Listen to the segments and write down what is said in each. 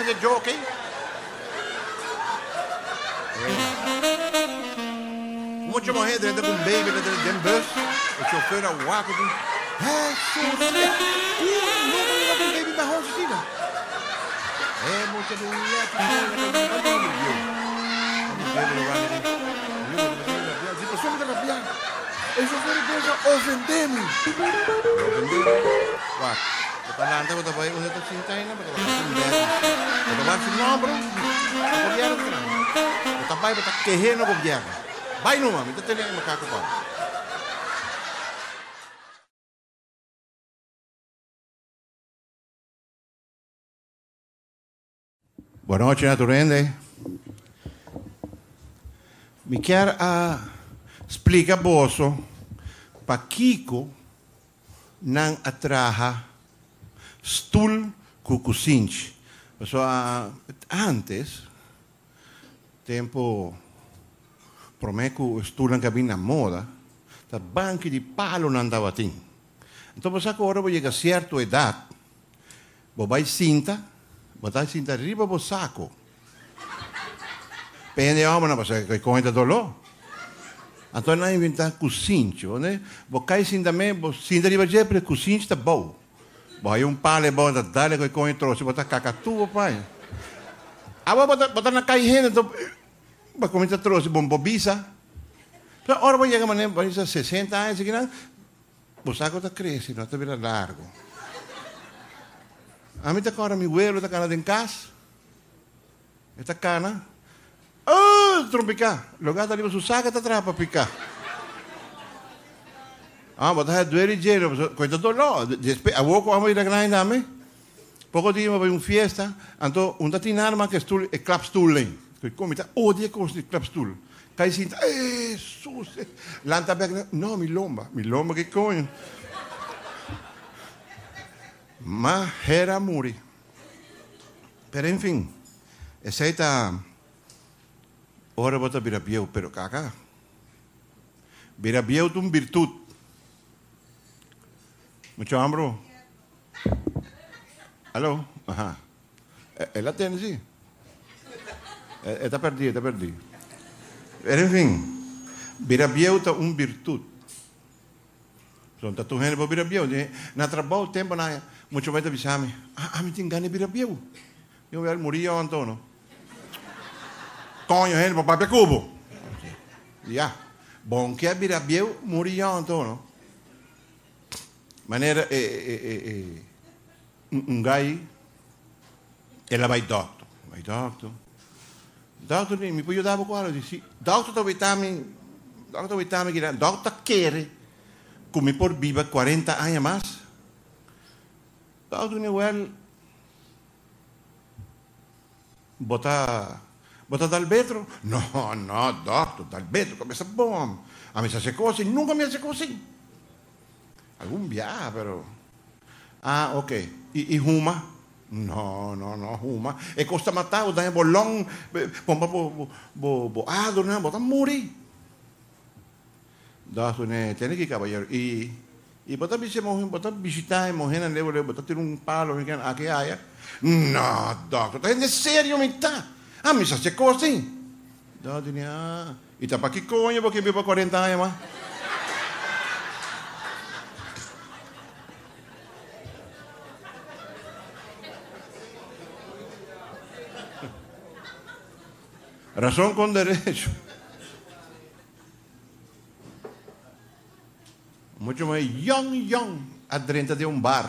de jockey. Mucha mujer dentro de un baby dentro de un bus. El chofer aguaco. Jesús. No voy a un baby bajo su sida. Mucha mujer. El chofer empieza a ofenderme. Wah, depan lantai betul baik untuk cintai na betul betul baik semua bro. Kemudian betul baik betul kehen aku kemudian. Baik nu mami, itu tadi yang makaku pak. Boa noite, naturende. Me quer explicar bosso para Kiko não atraja stool cucucinche. So, antes, tempo promeco stool não cabia na moda, tá banco de palo não andava assim. Então, você agora vai chegar a certa idade, você vai botar cinta arriba do saco. Pende a homem, você vai correr dolor. Então, não inventar cucinche, né? Você cai cinta mesmo, cinta arriba de sempre, cucinche tá bom. Vai palo bom, dá-lhe que corre trouxe, botar cacatu, pai. Agora botar na caixinha, então, vai começar a trouxe, bombobisa. Agora vai chegar a maneira, 60 anos, aqui não. O saco está crescendo, está virando largo. A mim está agora, meu abuelo está cana em casa. Está cana. Trompicar. Lugar está ali, o saco está atrás para picar. Botar doer gelo, coitado lá. A boca vamos ir a grande dame. Pouco dia vai uma festa, então um tatinar mas que stoel, klapstoel lê. Como está, odia com o klapstoel. Cai cinta, Jesus. Lanta bag, não, mi lomba que coño. Mas era muri. Pero enfim, essa está ora bota birabieu, pero caca. Birabieu tum virtud. Mucho hambre. Alô? Ajá. Ela tem, sim. Está perdida, Pero, enfim, birabieu é uma virtude. Então, tu gente para birabieu. Na trabalho, tempo, muito mais avisar-me. Me tem ganho birabieu. Eu vou morir ao Antônio. Conho, gente, para papel cubo. Já. Bom que a birabieu morir ao Antônio. Maneira, gai, ela vai doctor. Doctor, mi puoi aiutare con quello? Sì. Doctor, doctor quer come por viva 40 anos mais. Doctor, ne well, bota dal vetro? No, doctor, dal vetro, come sa bom. A me sa così, nunca mi hace così. Algún viaje, pero... ok. ¿Y Juma? No, Juma. E costa matar, daí bolão, adornar, botar morir. Daí, né, tem que caballero. E botar visitar, morrer, botar ter palo, aqui, aí. No, doctor, tá de sério, me tá. Me sa coisa assim. Daí, e tá para que coño, porque vive 40 anos, mais. Razón con derecho. Mucho más young, adentro de un bar.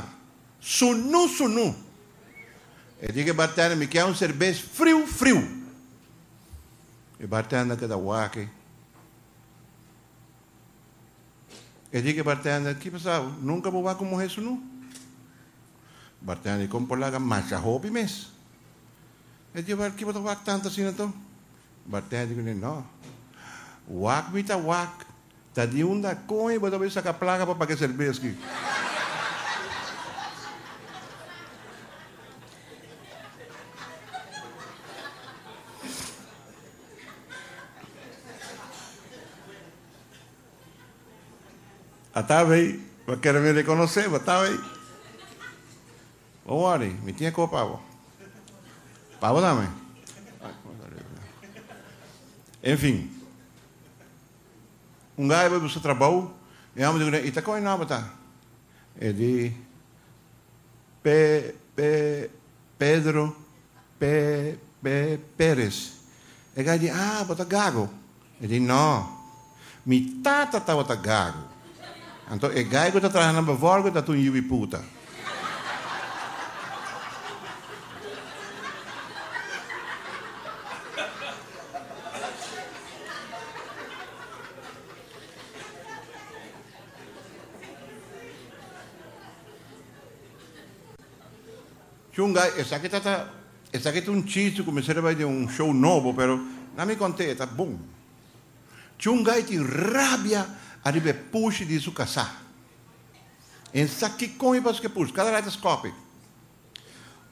Sunu. E dice bartender, me quer cerveja frio. E bartender que dá guaque. E dice bartender, que passava? Nunca vou lá como isso, não? Bartender, como por lá, macha hobby mes. E dice, que vou lá tanto assim, então? Bartender digo, não. Wak mita wak. Tadi unda coin, bota ver sacar placa para pagar cerveja aqui. Estava aí, vai querer me reconhecer, estava aí. Vamos ali, me tinha copado. Pavo também. Enfim. Um gajo vai buscar trabalho, e a mulher diz, Itacoa não está. Ele diz, Pedro Pérez. E o gajo diz, bota gago. Ele diz, não. Mi tata está bota gago. Então, o gajo está trabalhando na bevorga, está um yubi puta. Essa aqui é um chiste, comecei a ver um show novo, mas não me contei, está bom. Tinha um gajo que rabia a ribe puxa de sua casa. Essa aqui come para que puxa, cada vez escope.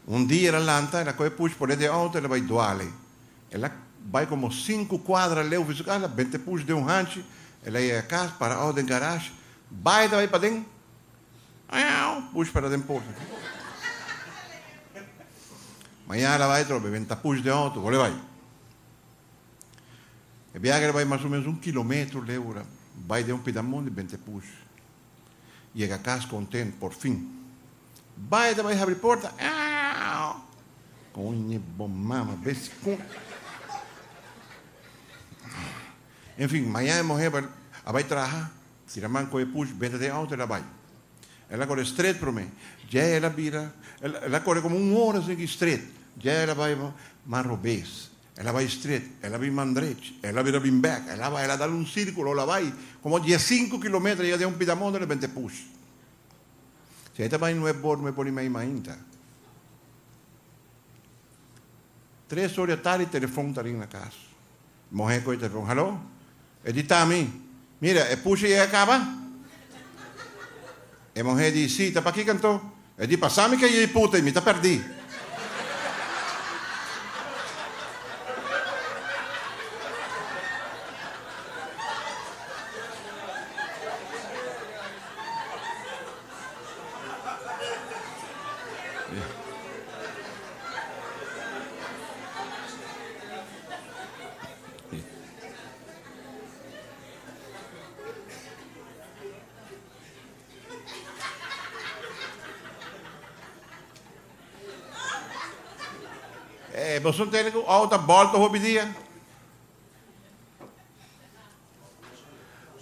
Um dia ela lanta, ela coi puxa por de auto, ela vai doale. Ela vai como 5 quadras, leva para sua casa, 20 puxa de um rancho, ela ia a casa, para a ordem garagem, vai para dentro, puxa para dentro. Amanhã ela vai trocar 20 puxa de auto, vou vai. E viagem vai mais ou menos 1 quilômetro, leva, vai de um pedamão de 20 puxa. Chega a casa contente, por fim. Vai abrir a porta, Conhe bom mama, vê-se com... Enfim, amanhã a mulher vai trabalhar, tira a mão com o puxa, 20 de auto, ela vai. Ela corre estreito para mim. Já ela vira, ela corre como 1 hora assim estreito. Já ela vai Marrobês, ela vai estreito, ela vai Mandrete, ela vira Bimbeck, ela dá um círculo, ela vai como 15 quilômetros, ela tem um pedamão, de repente puxa. Se aí também não é bom mais ainda. 3 horas da tarde, o telefone está ali na casa. Morrer com o telefone, alô? Ele diz, a mim, mira, puxa e acaba. E a mulher diz, sim, está para aqui, cantou. Ele diz, passame que aí, puta, e me está perdido. Você tem que outra volta o dia.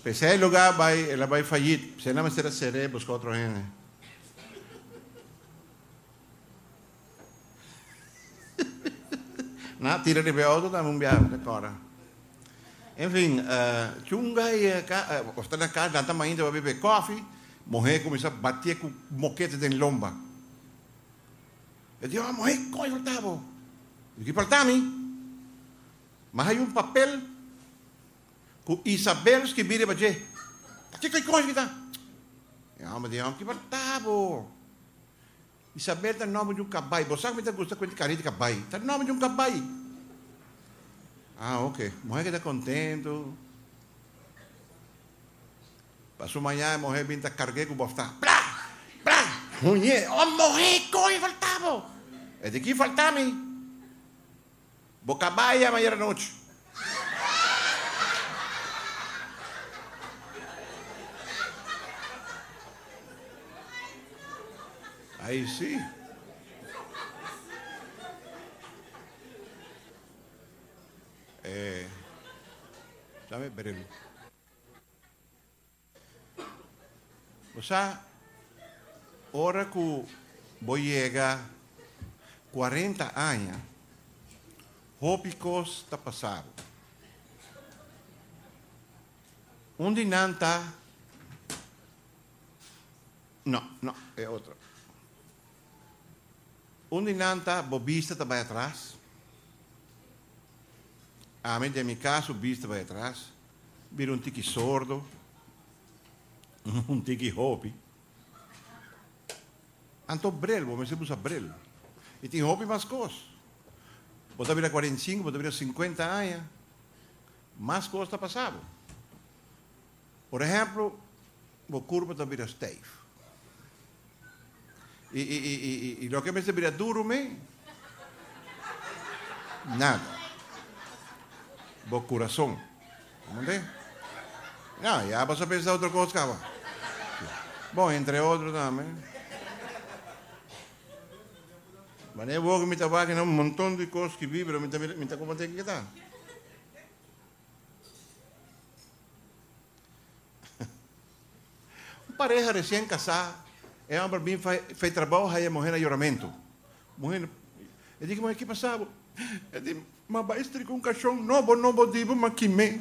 Esse lugar ela vai fallir. Se não me será seré, buscar outro gente. Não, tira de auto, dá um viagem agora. Enfim, chunga e está na casa, lá também vai beber café. Morrer começa a bater com moquete de lomba. Eu digo, morrer, como é que que falta-me? Mas há um papel com Isabel que vira para você. Que coisa que está? Eu me digo, que faltava? Isabel está no nome de um cabai. Você sabe que está gostando de carinho de cabai? Está no nome de um cabai. Ok. Morrer que está contente. Passou manhã, morrer vinha carregar com o bofta. Plá! Morrer, coisa faltava? É de que falta-me? Bocabaia amanhã à noite. Aí sim. Sabe, Berelo? Você, hora que vou chegar 40 anos, Hópicos está passado. Onde não está? Não, é outro. Onde não está, o vista está vai atrás. A mim, de meu caso, o vista vai atrás. Vira um tique sordo. Um tique hopi. Anto brel, mas você usa brel. E tem hopi mais coisas. Pode vir a 45, pode vir a 50 anos. Mais coisas está passando. Por exemplo, o curva está vir a Steve. E o que me se vira duro, Nada. Vos corazón. ¿Entendés? No, ya vas a pensar otra cosa, cabrón. Bom, entre otros también. Mas vos que me estaba que un montón de cosas que vi, pero me está como tem que estar. Uma pareja recém casada, é uma bem fez trabalho, aí a mulher no juramento. Mulher, eu digo, mas o que passava? Eu digo, mas vai estricar cachorro novo, não vou dizer, mas que me.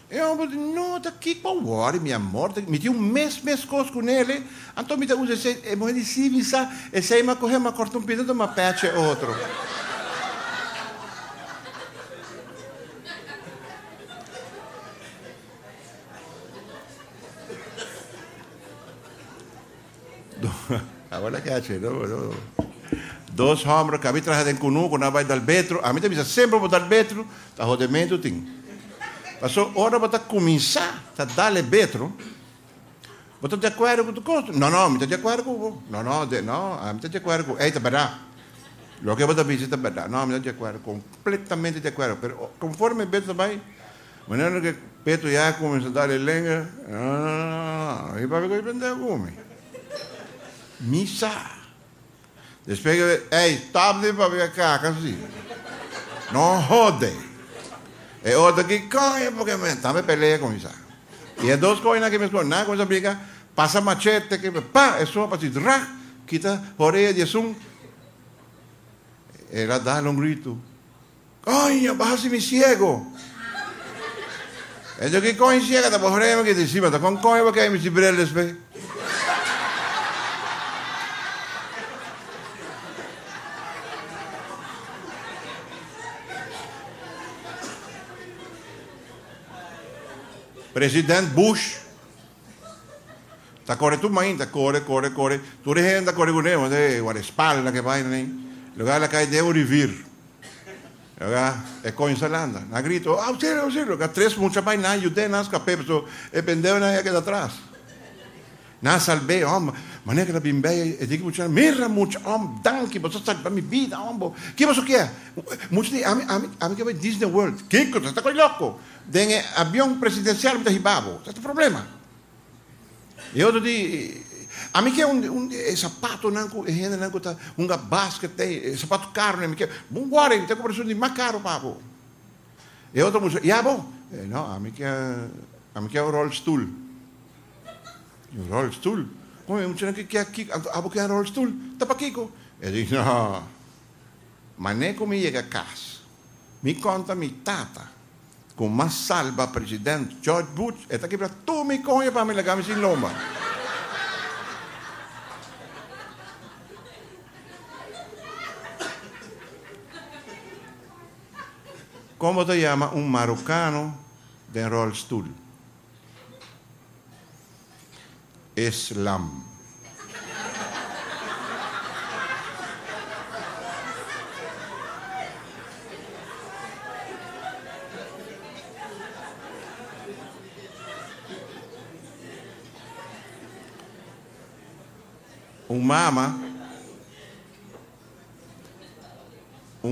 Eu digo, não, tá aqui, pô, worry, minha amor, me tinha mês coisa com ele, então me dá um jeito, a mulher disse, sim, e se eu correr, mas corta pedaço, mas pete outro. Agora que acha, não? Dois homens que a mim trazem com quando vai dar betro, a mim tem que sempre botar betro, tá rodamento tem. Passou hora para começar a dar betro, você de acordo com o custo? Não, me de acordo com não, a mim de acordo com, tá verdade. Lo que você visita verdade, não, me de acordo, completamente de acordo, mas conforme betro vai, maneira que betro já começa a dar lenha, aí para ver que aprender como. Misa. Después que, tarde para ver acá, casi. No jode. Es otro que coño, porque me pelea con Misa. Y es dos cosas que me esconden, nada con esa briga, pasa machete, que pa, eso para así, quita oreja de zoom. Era darle un grito. Coño, baja si me ciego. Ellos que coño ciega, te pones que te encima, te con coño porque hay mis cibeles, ve. Presidente Bush, está corre tu mãe, está corre. Tu regenta corre com ele, de guarda-espalda que vai nem. Lugar la calle de Eurivir. Lugar é com Zelanda. Na grito, auxílio. Lugar três muita vai na ajuda nas capé, so e pendeu na que atrás. Na salve, maneira que la bimbeia, e digo muita, mira muito, danke, você está para minha vida, que você quer? Muito a mim que vai Disney World. Que você está com louco? Tem avião presidencial de Ribabo. Esse é o problema. E outro dia, a mim que é sapato, um basquete, sapato caro, né? Bom, agora, tem comparação de mais caro, papo. E outro, bom, não, a mim que é o rollstool. Um rollstool? Como é? Muita gente que aqui, que é um rollstool? Tá para Kiko? Eu digo, não, mas nem como chega a casa. Me conta, me tata. Com uma salva presidente George Bush, está aqui para tu me conha para me legar sem lomba. Como te chama um marocano de rollstool? Islam.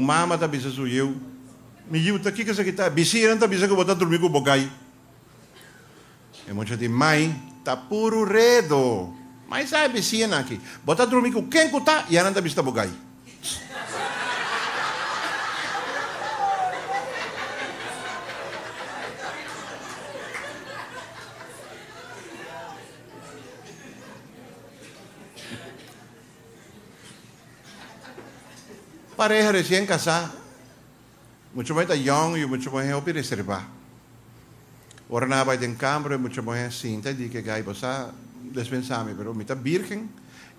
Mama tá bisa suyo. Me diu tá aqui que você tá, bisiran tá bisa que botar dormir com bogay. É muito de mãe, tá puro redo. Mas sabe bisiran aqui. Botar dormir com quem que tá e anda bisa bogay. Pareja recién casada, mucho más young y mucho más joven reservada. Ahora nada va en cambio, mucho más cinta y que hay cosa despensame, pero me está virgen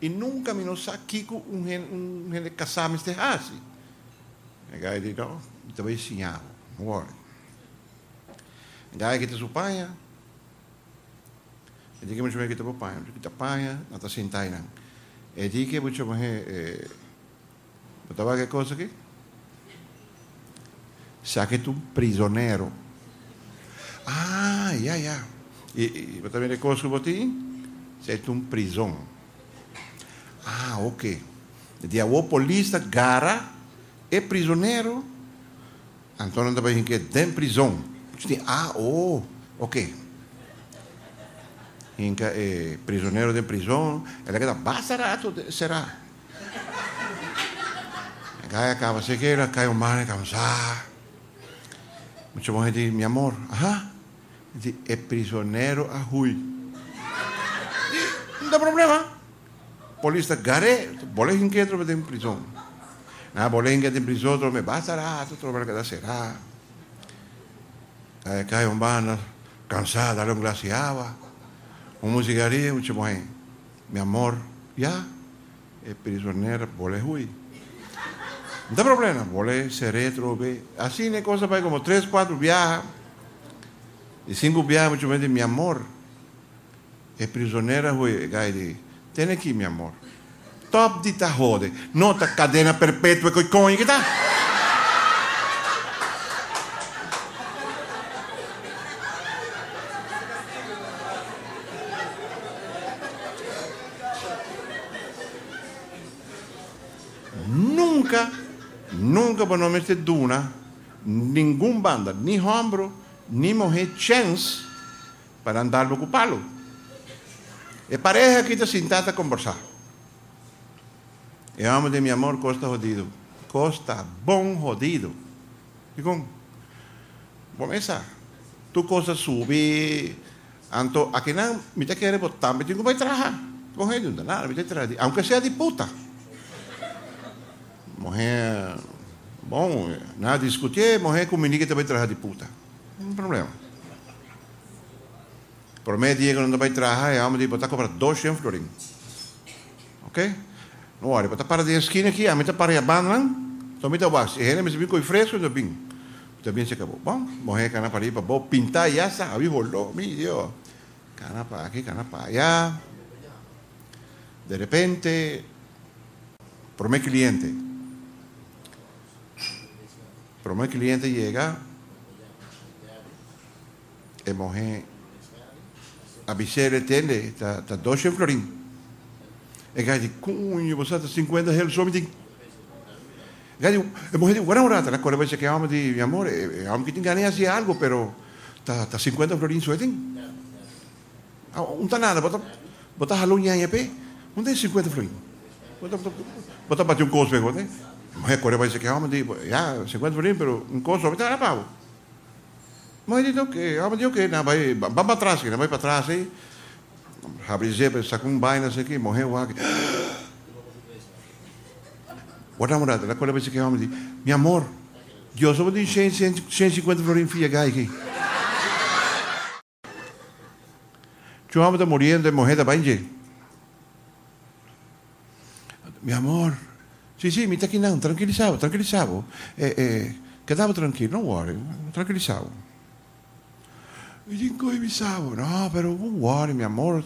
y nunca me nos aquí con un gente casado me esté así. El gay dice no, te voy a enseñar, no worry. El gay que te su paña, el dice que mucho más que te paña, que te paña, no te sientas ahí. El dice que mucho más ¿Botaba qué cosa aquí? Saque tu prisionero. Ya. ¿Y también qué cosa que botín? Saque un prisón. Ok. De a polícia gara é prisioneiro Antônio estava em que tem prisão. Ok. Inca prisioneiro de prisão, ele queda bastarato será. Cai acaba se queira, cai um mar, cansar. Muita gente diz, meu amor, é prisioneiro a Rui. Não tem problema. Polícia gare, boleh inquieto em prisão. Boleh inquieto em prisão, outro me bastarato, outro me queda será. Cai um bar, cansado, dá um glace de água. Uma cigarrilha, muita gente. Meu amor, já é prisioneiro, boleh Rui. Não tem problema, boleh ser retro, assim é coisa vai como 3, 4 viajes. E 5 viajes, muita gente diz, meu amor, é prisioneira, Rui. Gai diz, tem aqui, meu amor. Top de tajode. Nota cadena perpétua que coin que tá. Nunca por nome de Duna, nenhum banda, nem ombro, nem morrer chance para andar no ocupá-lo. É pareja que está sentada a conversar. Eu amo de meu amor, Costa jodido. Costa bom jodido. E com, começa. Tu costa subir, anto, aqui não, me te quer botar, me tenho que vai trabalhar. Com ele não dá nada, me te trabalhar. Aunque seja de puta. Morrer, bom, nada discutir, morrer com o menino que também trabalha de puta. Não tem problema. Por meio dia que não vai trabalhar, eu amo de botar comprar 200 florins. Ok? Não olha, botar para de esquina aqui, a meta para a banda, então me dá o baixo. E ele me viu com fresco, então bem. Também se acabou. Bom, morrer cana para ali, para bom, pintar, já sabe, rolou, me deu. Cana para aqui, cana para allá. De repente, por meu cliente. Pero o meu cliente llega, e morrer, a bicheira tende, está 200 florins. E ele diz, cunho, você está 50 reais, só me diz. Ele diz, e morrer diz, guarda, na cor vai ser que a alma diz, meu amor, a alma que tem ganhado assim algo, pero está 50 florins, só tem. Não está nada, bota jalão em pé, não tem 50 florins. Bota bater costo, né? Mas agora vai ser que a alma diz, 50 florins, pero costo, vai estar na pau. Mas ele diz, ok, a alma diz, ok, vai para trás, vai para trás, aí. Abre zebra, saca baile, não sei o que, morreu aqui. Outra namorada, na vai ser que a alma diz, meu amor, eu só vou ter 150 florins, filha, aqui. Tu alma está morrendo, morrer da banhe. Meu amor, sim, me está aqui não, tranquilizado. Quedava tranquilo, não worry, tranquilizado. Eu digo, coibizado, não, pero não worry, meu amor.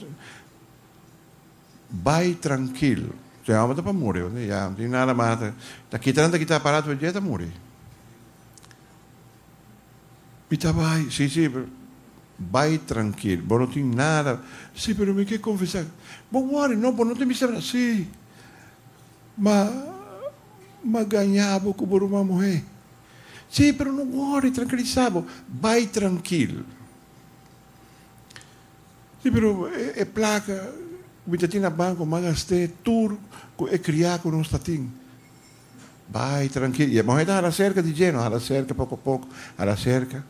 Vai tranquilo. Se a alma está para morrer, já não tem nada mais. Está quitando, está parado, já está morrer. Me está vai, sim, vai tranquilo, não tem nada. Sim, pero me quer confessar. Não worry, não tem me saber, sim. Mas ganhava com por uma mulher. Sim, pero não worry, tranquilizado. Vai tranquilo. Sim, pero é placa. Me tem na banco, mas gastei tudo. É criar com um statim. Vai tranquilo. E a mulher está à cerca de geno, à cerca, pouco a pouco, à cerca.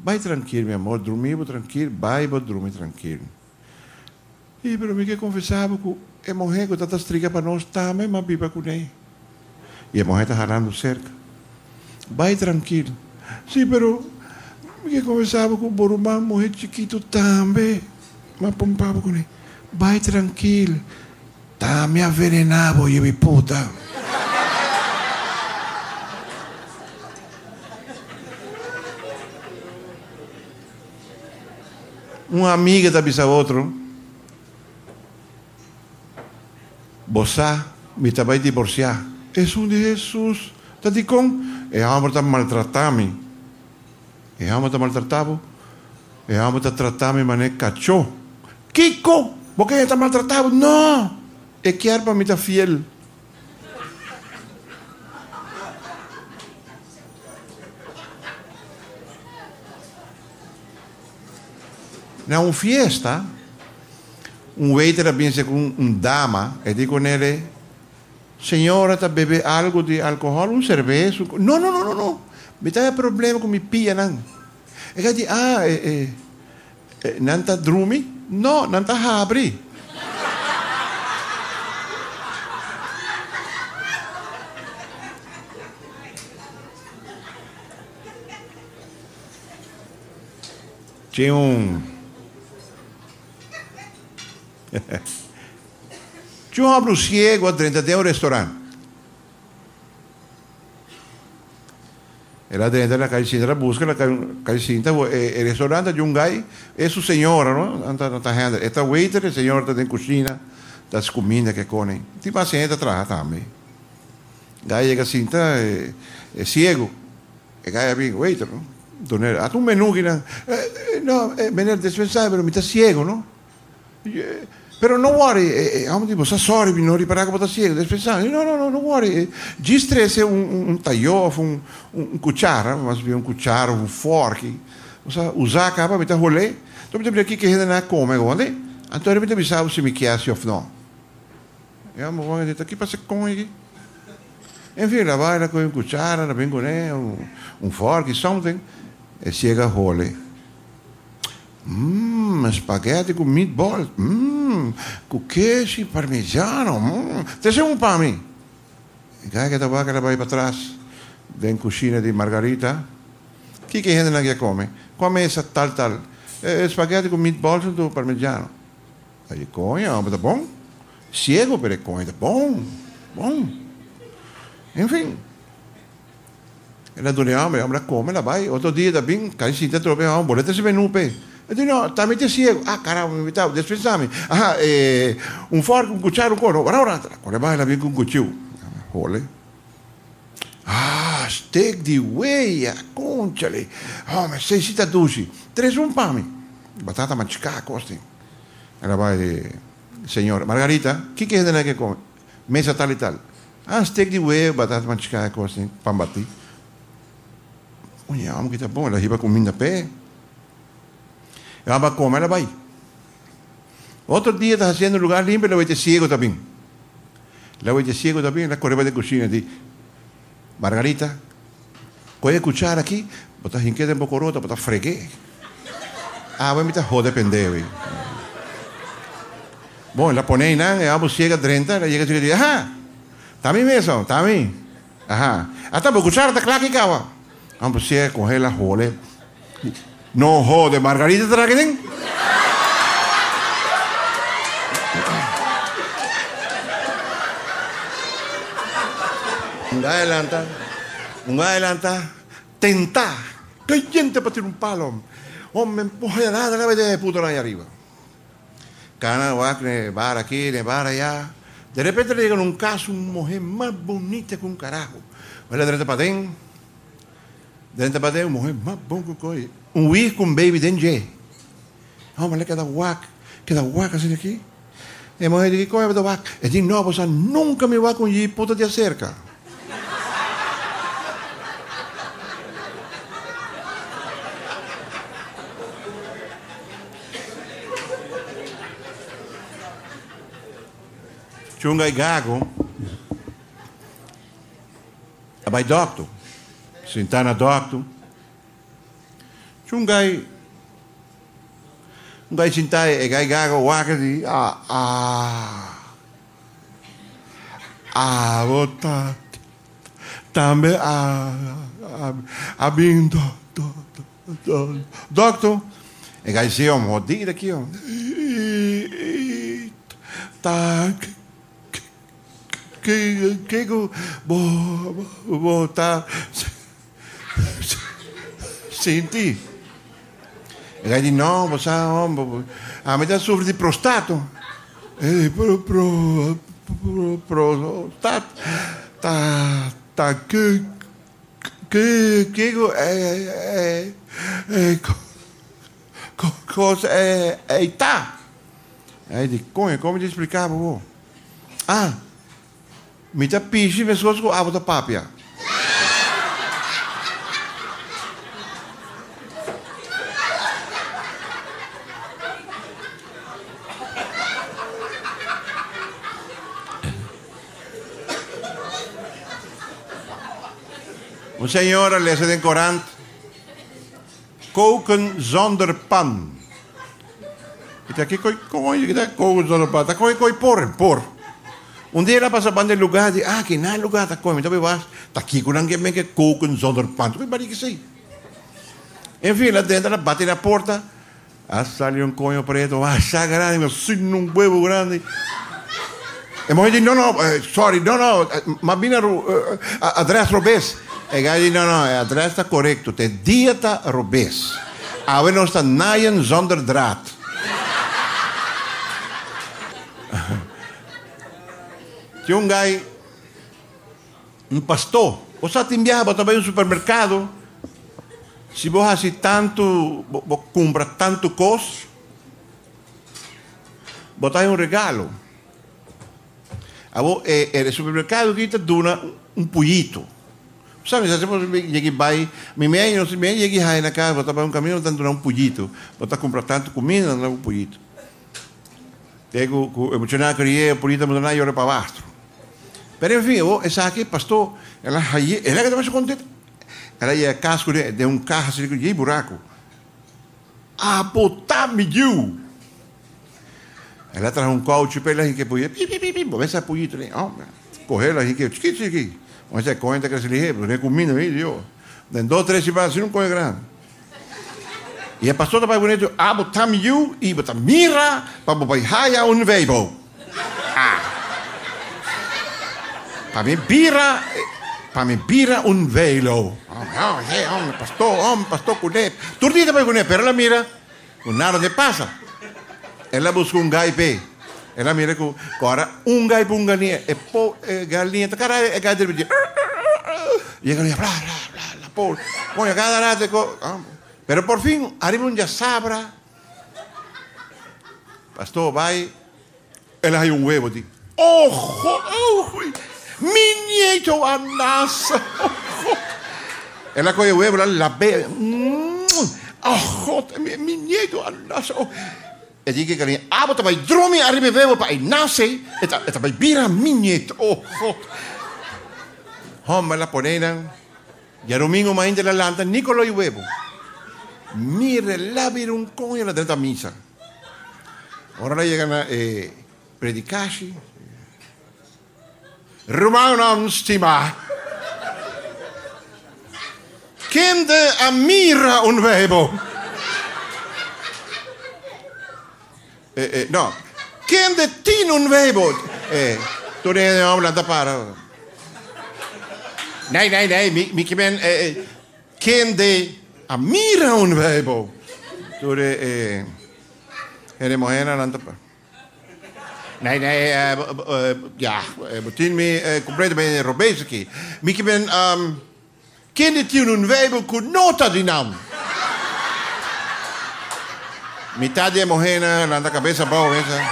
Vai tranquilo, meu amor, dormir tranquilo, vai dormir tranquilo. E pero me que confessava que a mulher que está estriga para nós também, mas viva com ele. E a mulher está ralando cerca. Vai tranquilo. Sim, pero me que confessava que o Borumã, mulher chiquito também, mas pompava com ele. Vai tranquilo. Tá me avenenado, eu puta. Uma amiga da bisa outro. Você me vai divorciar. É um de Jesus. Está de com? É a alma está maltratando-me. É a alma está maltratando. É a alma está tratando-me, mas é cachorro. Kiko! Porque está maltratado? Não! É que a arma me está fiel. Na uma fiesta, um waiter vinha com dama e diz com ele, senhora, está bebendo algo de álcool, cerveja? Não, não, não, não, não. Me tem problema com minha pia, não. Ele diz, não está drumi? Não, não está abri. Tinha Tinha um homem cego dentro de um restaurante. Era dentro da caixinha, busca na caixinha, o restaurante de um gai, é sua senhora, não? Esta waiter, a senhora está na cozinha, das comidas que comem. Tem paciente atrás também. Gai chega assim, é cego. E gai é waiter, não? Há um menu que não, menino dispensável, mas me está cego, não? Pero não worry, vamos dizer, você sorry, não reparar que você está cego, dispensável. Não worry. Distresse taiof, cuchara, mas um cuchara, um fork. Você usar a capa, me está rolê. Então, me aqui que ainda não come, onde? Então, ele me avisava se me quer ou não. Eu vou dizer, aqui para ser com ele. Enfim, ela vai com um cuchara, ela vem com um fork, something. E chega a rolê. Spaghetti com meatball. Com queijo e parmigiano. Tem um para mim. E cai que a vaca ela vai para trás. Dentro da cozinha de Margarita. O que a gente não quer comer? Come essa tal. Spaghetti com meatball e parmigiano. Aí, conha, tá bom? Cego, pero conha, tá bom. Bom. Enfim. Ela dona ela come, ela vai. Outro dia também, cai se te trobe um boleto se menu pe. Eu digo, não, também te cego. Caramba, me invitava, dispensame. Um forco, um cuchara, um cono. Ora, quando vai, ela vem com um cuchillo. Role. Steak de ueia, conchale. Mas 6 doce. 3 para mim. Batata machucada, costa. Ela vai, senhora, Margarita, o que é que que come? Mesa tal e tal. Steak de ueia, batata machucada, costa, pão batido. Olha, que tá bom, ela riba comida a pé. Ela vai comer, ela vai. Outro dia está fazendo lugar limpo, ela vai ter cego também. Ela vai ter cego também, ela correva de cozinha e diz, Margarita, coge a cuchara aqui, bota rinqueta em bocorota, bota freguê. Vai me joder pendejo. Bom, ela põe aí, ela chega 30, ela chega e diz, tá bem mesmo, tá bem. Até a cuchara está claro que cava. Vamos a coger la jole. No jode, Margarita, ¿te la queden? Un adelanta, tentar. Que gente para tirar un palo. Hombre, empuja nada, la de puto ahí arriba. Cana, ne bar aquí, ne bar allá. De repente le llegan un caso, una mujer más bonita que un carajo. Vai lá direto para dentro. Dentro para dentro, uma mulher mais bom que coisa. Um uísque com baby dentro de. Mas queda guaca assim aqui. E a mulher diz, como é que vaca? E diz, não, você nunca me vai com ele, puta de acerca. Tinha um gago. Vai doctor. Sentar na doctor. Tinha um gai sentar e gai gago waka di botar também bem doctor e gai se rodida aqui tá que botar senti. E lei dice, no, a metà soffre di prostato. Cosa è età? E dico, come ti spiegavo? Mi capisci, mi scorso a vota papia. Een senhora leest in Korant. Koken zonder pan. Ik dacht, koken zonder pan. Dat kon je por. Um dia ela passa para o lugar e que não é lugar tá comendo, então eu tá aqui com ninguém que koken zonder pan. Tu vai que sei. Enfim, lá dentro ela bate na porta. Sale um coño preto, está grande, sin um huevo grande. E a mulher diz, não, sorry, não, mas vem atrás robês. E ela diz, não, atrás está correto, te dieta robês. Agora não está naaien zonder draad. Tinha um gai, um pastor, você tem viajado também no supermercado. Se você assim tanto, compra tanto coisa, botar um regalo. O supermercado que te dá pollito. Sabe, se você chega vai, não se me chega na casa, botar um caminho, tanto dá pollito. Botar comprar tanto comida, não dá pollito. Tenho emocionado que o pollito me dá eu para baixo. Mas enfim, essa aqui, pastor, ela que estava se contente. Ela ia casco de um carro assim, de buraco. Botar milho. Ela traz um coach para ela que podia. Essa pollito, correr lá, que aqui. Mas é conta que se lhe não é comida aí, eu. Nem 2, 3 semanas, assim, não coisa grande. E a pastora vai bonito, botar milho e botar mira para botar raia weibo. Para me pira un velo. Pastor, cuné. Tú dices para cuné, pero la mira, con nada de pasa. Ela busca un gaipe. Ela mira con ahora un gaipe, un galinha. Galinha, cara, gai del video. Y ella bla, la por. Bueno, cada rato. Pero por fin, arriba un ya sabra. Pastor, vai. Ela hay un huevo, tío. ¡Ojo! Mi nieto anasa. Ela coge o huevo, la bebe. Mi nieto anasa. E dice que carinha, bota vai dormir arriba huevo para nasce. Eta vai vira mi nieto. Hombre la ponen. Ya domingo más de la lanta, Nicolo y huevo. Mire, la vira un coño la dentro misa. Ahora llegan a predicarsi. Romanum stima. Kende amira un huevo. No. Kende tin un huevo. Tu ne hablas da para. Nee. Mi ben. Kende amira un huevo. Tu de. Heremojena landa para. Nee, ja, meteen mee compleet bij een Robeesje. Ik ben, kende tien un weibel con nota di nam. Mitad de mojena, la cabeza boven, esa.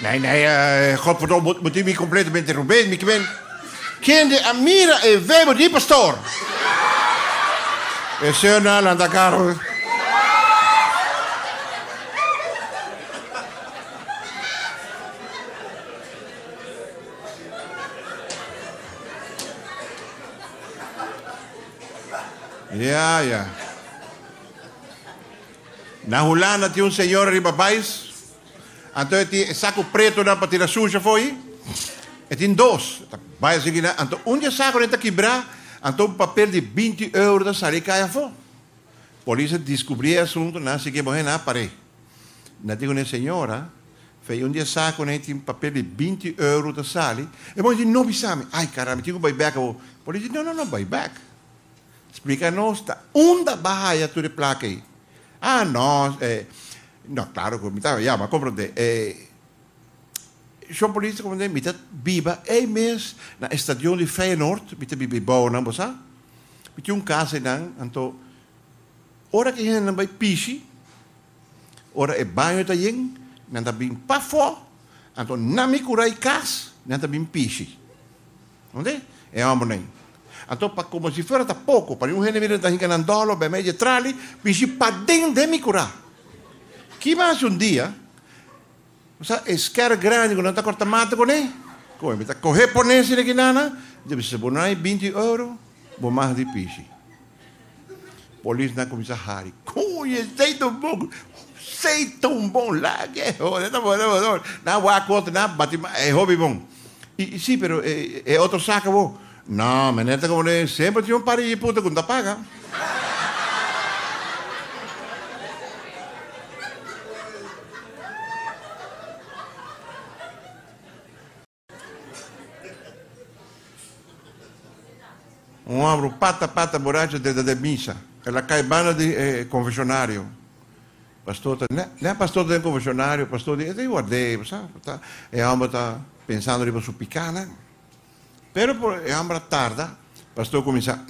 Nee, godverdomme, meteen mee compleet bij een Robeesje. Ik ben, kende Amira e weibel di pastor. E sena, la caro. Ja. Na Hulana tinha senhor arriba baixo. Então tinha saco preto para tirar suja foi. E tinha 2. Vai seguir. Então saco está quebrar. Então papel de 20 euros da sali caia fora. Polícia descobriu o assunto, não sei que morrer na parede. Na digo na senhora, fez saco tinha papel de 20 euros da sali. E bom não bisame. Ai caramba, tinha buyback. Polícia não buyback. Explica-nos, onde vai tu de placa aí? Não, claro, que me estava já, mas compreende. Zo'n politie komt met dat biba, mes na stadion de Feyenoord, met de bibi bouwen aan bosa. Met een kaas dan, anto. Ora que hen bij pisi, ora e banho ta yeng, nanta bin pafo, anto nami kurai kaas, nanta bin pisi. Onde? É uma bonem. Então, como se fosse pouco, para um gênero está enganando, bem meio trali, pisi para dentro de me curar. Que mais dia, você esquer grande quando está cortando mate com ele, Come, tá correr por nesse aqui, nana, deve ser por 20 euros, vou mais de piche. Polícia na comissão Harry. Sei tão bom lá, que é não, não, a conta, não, bate, é hobby bom. E sim, pero é outro saco, bom. Não, mas neta como sempre tinha um par de puta quando paga. Abro pata borracha de missa. Ela cai banda de confessionário. Pastor, não é pastor do confessionário, pastor de... Eu guardei, sabe? E a alma está pensando em su picana. Pero a alma tarda, pastor começa...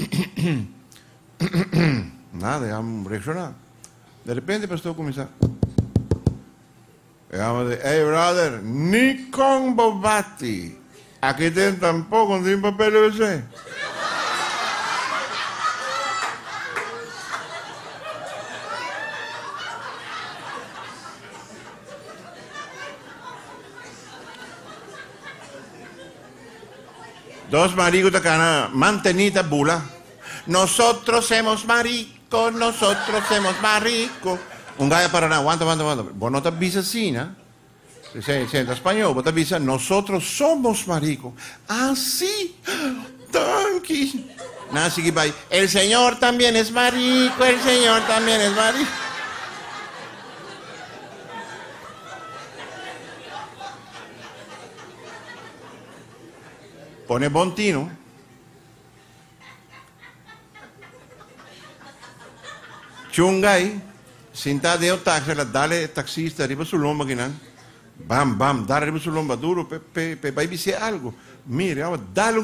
Nada, é alma reaccionar. De repente, pastor começa... E a alma diz, hey, brother, ni con bobati. Aqui tem tampouco um papel de você. Dos maricos de cana, mantenita bula. Nosotros somos maricos, nosotros somos maricos. Un gallo para nada, aguanta. Vos no te avisas así, ¿no? Si en español, vos te avisas, nosotros somos maricos. Ah, sí, tanqui. Nada, sigue para ahí. El Señor también es marico, el Señor también es marico. Pone bom tino. Chungay, sentado em um táxi, ela dá-lhe taxista, arriba sul lomba aqui, não? Bam, dá arriba sul lomba duro, vai dizer algo. Mire, dá-lhe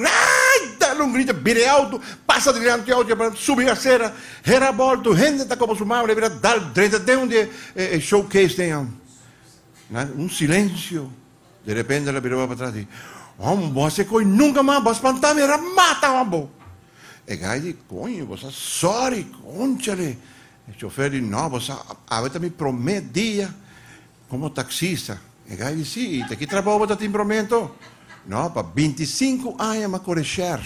um grito, vire alto, passa diante de para subir a cera, era volto, gente está como su madre, vira, dá de onde showcase tem. Um silêncio. De repente ela virou para trás e você coi nunca mais, você espantar, me mata, amor. E gai diz, conho, você sorry, conchale. O chofer diz, não, você agora me prometia como taxista. E gai diz, sim, te que trabalho você te prometo? Não, para 25 anos me corrigir.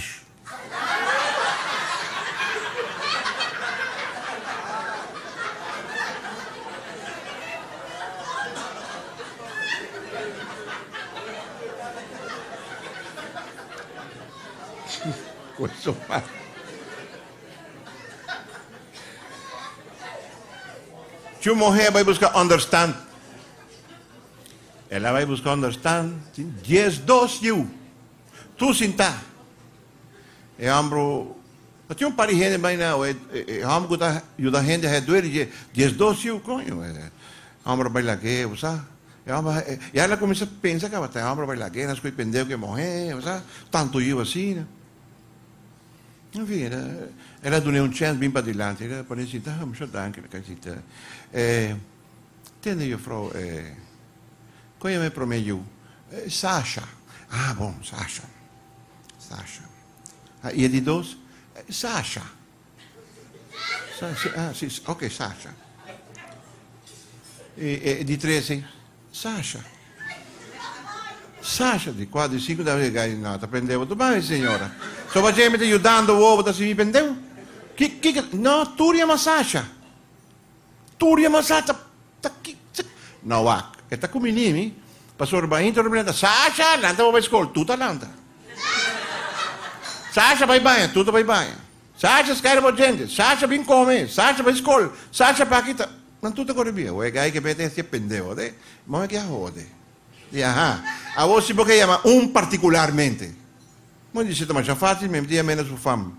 Coisa mais. Se uma mulher vai buscar understand, ela vai buscar understand, 10, 12 anos. Tu sinta. É ambro. Eu tinha par de gente, mas não, é ambro que ajuda a gente a reduzir 10, 12 anos, conho. Ambro vai lá que, sabe? E ela começa a pensar que vai ambro vai lá que, nas coisas pendeu que morrer, sabe? Tanto eu assim, né? Enfim, ela deu um chance bem para adiante. Ela pode dizer, muito danke, entende eu, Frau, como me prometeu? Sasha. Ah, bom, Sasha. E de dois? Sasha. Ah, sim, ok, Sasha. E de três, hein? Sasha. Sasha, de 4, de 5, da vez, não, está prendendo. Tudo bem, senhora? Só você me está ajudando o ovo, se me prendeu? Não, tu chama Sasha. Tu chama Sasha. Não, está com o menino, passou o banho, Sasha, não está para a escola, tu está lá. Sasha vai banho, tu vai banho. Sasha, escreve para gente. Sasha, vem comer. Sasha, para a escola. Sasha, para aqui. Não, tu está correndo. O gai que pede se prendeu, né? Mas é que a rode. E, a você porque chama particularmente. Mas disse, mas já fácil, me dia menos o fam.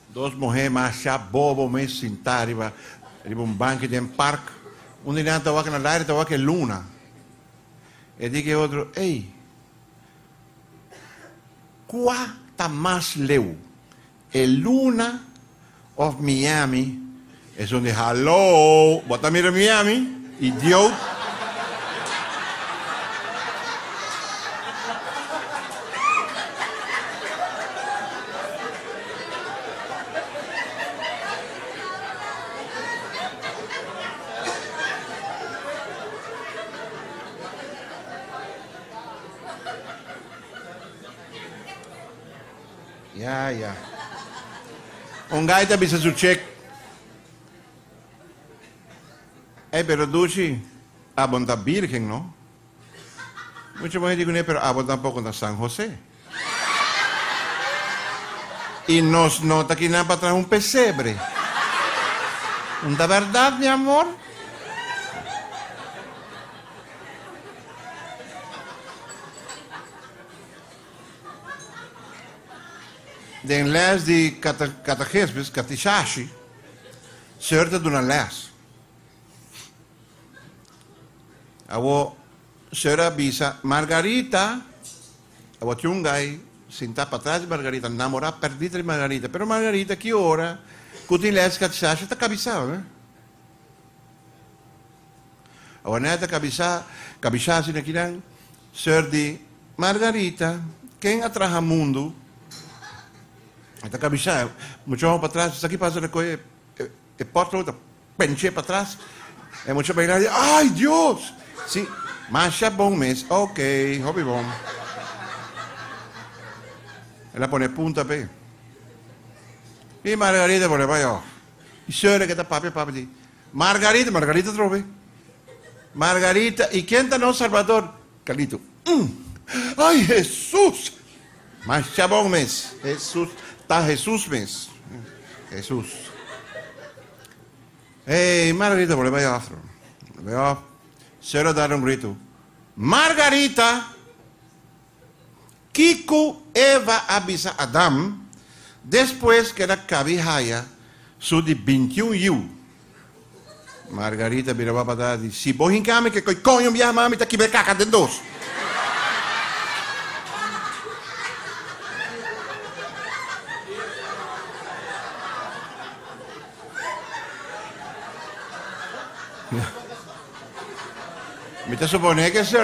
Dos mulheres mais bobo, me sentar, arriba banco de parque. Um dia estava aqui na área, estava aqui luna. E digo outro, ei, qual mais leu? É Luna of Miami Es un de hello. Bota mira Miami. Idiota. Ya. Un gaita bisa su check. Pero Duchi, abon da Virgen, ¿no? Mucha gente dice, pero abon tampoco da San José. Y nos nota que nada para traer un pesebre. ¿Da verdad, mi amor? Den les die catechismus, catechashi, zeurde doen een les. Awo zeurde bisa Margarita, awo tjungai, sinta patrás Margarita, namora perdita de Margarita. Pero Margarita, que ora, kuti les catechashi, ta cabizao, né? Awo neta cabichashi na kinang, zeurde Margarita, quem atraja mundo, hasta cabizar, mucho vamos para atrás, aquí pasa la cosa, el potro, penche para atrás, y mucho bailar, ¡ay, Dios! Sí, más bom mes, ok, hobby bom. Ella pone punta, pe. Y Margarita pone, vaya, y suele que está papi, Margarita trove. Margarita, ¿y quién está no Salvador? Carlito. ¡Ay, Jesús! Más bom mes, Jesús. Está Jesús mes. Jesús. Margarita, por vaya afro. Veo, cero dar un grito. Margarita, Kiko Eva avisa Adam, después que la cabijaya, su de 21 yu. Margarita, mira, va para dar, si vos encame que coño me llama, mami, te aquí me caca de dos. Me te supone que se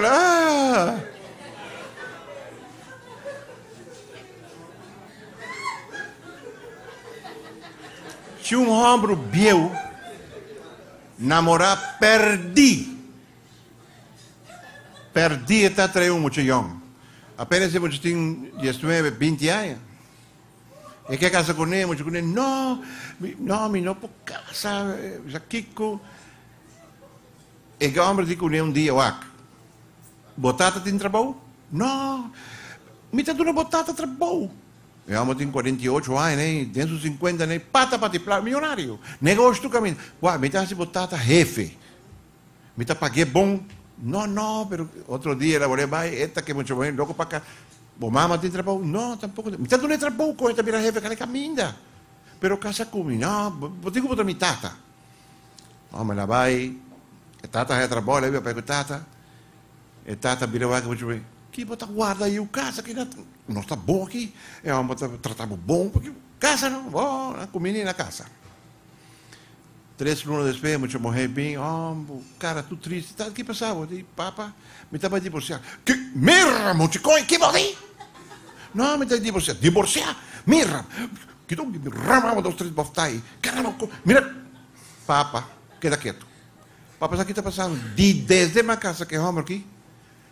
Se um homem viu namorar, perdi está traindo muito jovem. Apenas eu tinha 19, 20 anos. E que casa com ele, não, não por casa, já Kiko. E que homem disse com ele dia, botata tem trabalho? Não, me está dando botata trabalho. E homem tem 48 anos, né? Dentro dos 50, né? Pata, milionário. Negócio do caminho. Me está assim botata jefe. Me está paguei bom. Não, pero outro dia ela vai vai, esta que é muito bom, logo para cá. Bom, mamãe tem trabalho? Não, tampouco. Me está dando trabalho com esta mira jefe, que ela caminha. Pero casa comigo, não, vou ter que botar minha tata. Homem, ela vai. Tata é trabalho, eu pego tata. E tata vira vai que eu que bota guarda aí o casa que não está bom aqui. É uma tratamos bom porque casa não, bom, a comida na casa. 3 anos depois, muito morrer bem, cara, tu triste, tá? O que passava? Papa, me estava divorciando. Que merda, mochicoi, que bodi? Não, me estava divorciar, merda. Que tu ramamos 2, 3 boftai. Caramba, mira, papa, queda quieto. Papa, sabe o que está passando? Desde minha casa que vamos aqui,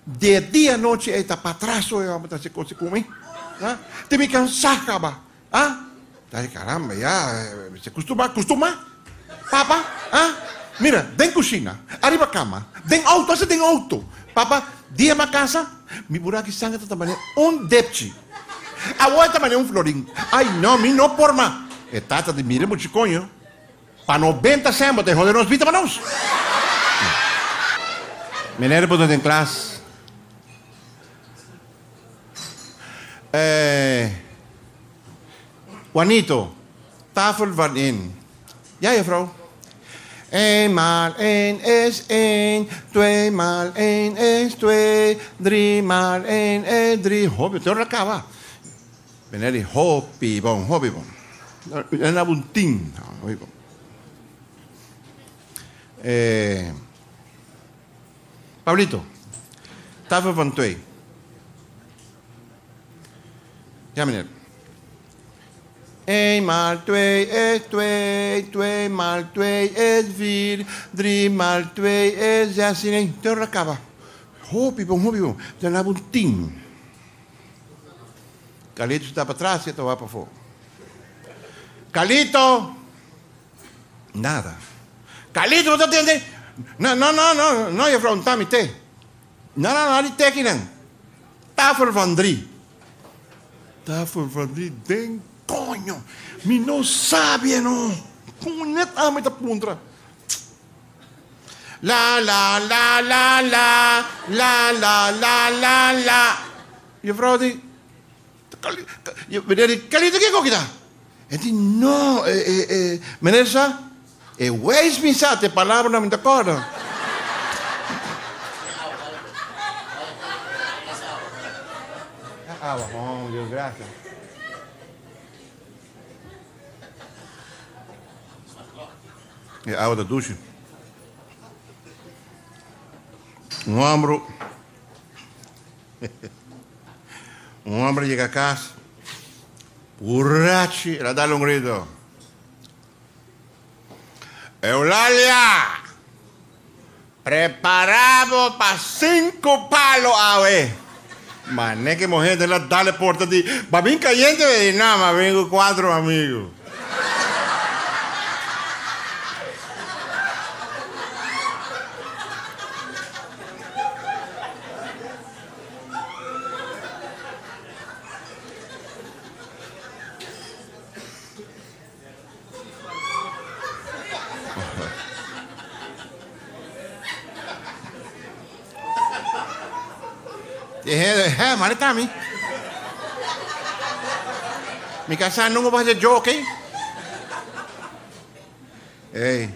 de dia à noite, ele está para trás, eu vou estar se comigo. Te me cansar, caba. Caramba, já, se acostuma. Papa, mira, tem cozinha, arriba cama, tem auto. Papa, dia minha casa, mi buraco sangue está também depchi. A outra também florim. Ai, não por mais. E tata de mira muito coño. Para 90 centavos de joder nos vita para nós. Meneer moet in klas. Juanito, tafel van in. Ja, juffrouw. 1 maal 1 is 1, 2 maal 1 is 2, 3 maal 1 is 3. Hobby, te rakava. Meneer, hobby bon. En dan een 10. Pablito, tafel van 2. Ja, meneer. 1 maal 2 is 2, 2 maal 2 is 4, 3 maal 2 is 16. Toen rakaba. Hopi bom. Dan hebben we 10. Calito está para trás e está para fora. Calito! Nada. Calito, wat dat is? No, juffrouw, een tammy thee. No, die tekening. Tafel van 3. Tafel van 3, denk, coño. Mi no sabe, no. Kom net aan met de puntra. La. Juffrouw, die... Meneer, Calito, kijk ook je daar. En die, no, meneer, sa... Wees me sa, te palabra não me acorda. Água, oh, Deus, graças. É água da ducha. Hombre chega a casa, borracho, ela dá um grito. Eulalia, preparamos para 5 palos a ver. Mas nem que morrer de la dale porta de. Va bien caliente, de nada, mas vengo 4 amigos. Maar dat kan niet. Mi casa não vai fazer joke, hein? Ei.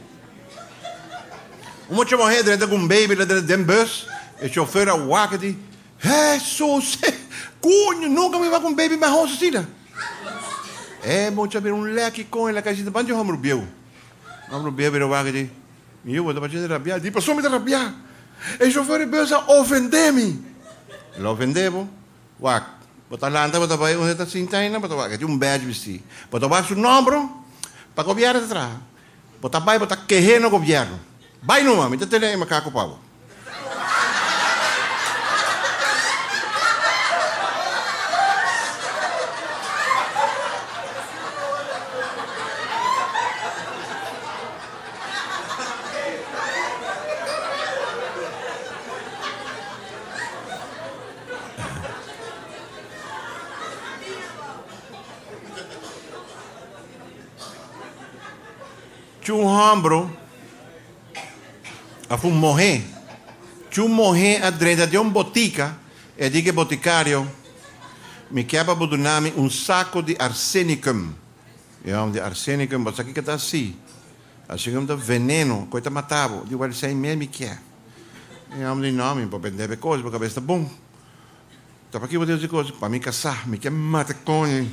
Moet je maar heen, dat een baby, dat een bus. De chauffeur a wakker die. Jesus, coño, nunca me va com baby mais rosa assim. Moet je weer een lekker coin, lekker zitten, want je homo biel. Homo biel weer wakker die. Eu vou dar para rabiar. Die pessoa me dá rabiar. E chauffeur de bus a ofender-me. Lo ofendemos. Wak, botar lanta, botar para onde está cintaina, botar wak, tem badge vesti. Botar wak seu nome, para governo atrás. Botar vai, botar querer no governo. Vai numa, me tete aí macaco pau. Tinha ombro, a fum morrer. Tinha morrer a drenda de botica, e diga boticário, me quebra bodunami saco de arsenicum. E de arsenicum, mas aqui que está assim. Assim como veneno, coisa matava. Digo, ele sai mesmo que é. E de nome, para vender coisas, porque a cabeça está bom. Então, para que eu vou dizer coisas? Para me caçar, me quer matar com ele.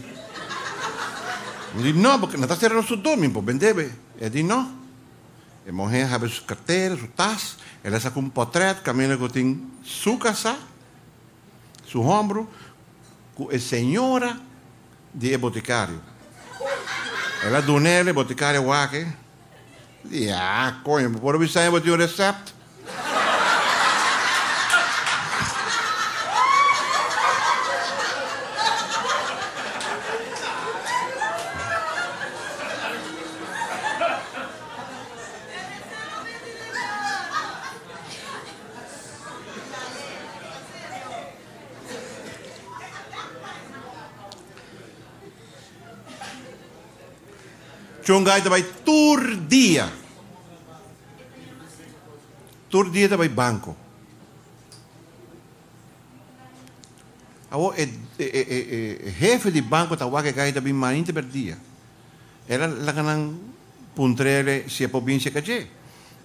Eu digo, não, porque não está certo nosso nome, para vender. Ele diz, não. A mulher abre sua carteira, sua taça, ela saca portreto, caminha com sua casa, seu ombro, com a senhora de boticário. Ela dona ele, boticário, waque. E, coño, por avisar, eu vou ter um receito. John Guy vai tur dia vai banco. Jefe de banco tá que cai também mainte per dia. Ela lá canang puntrele se a província caje.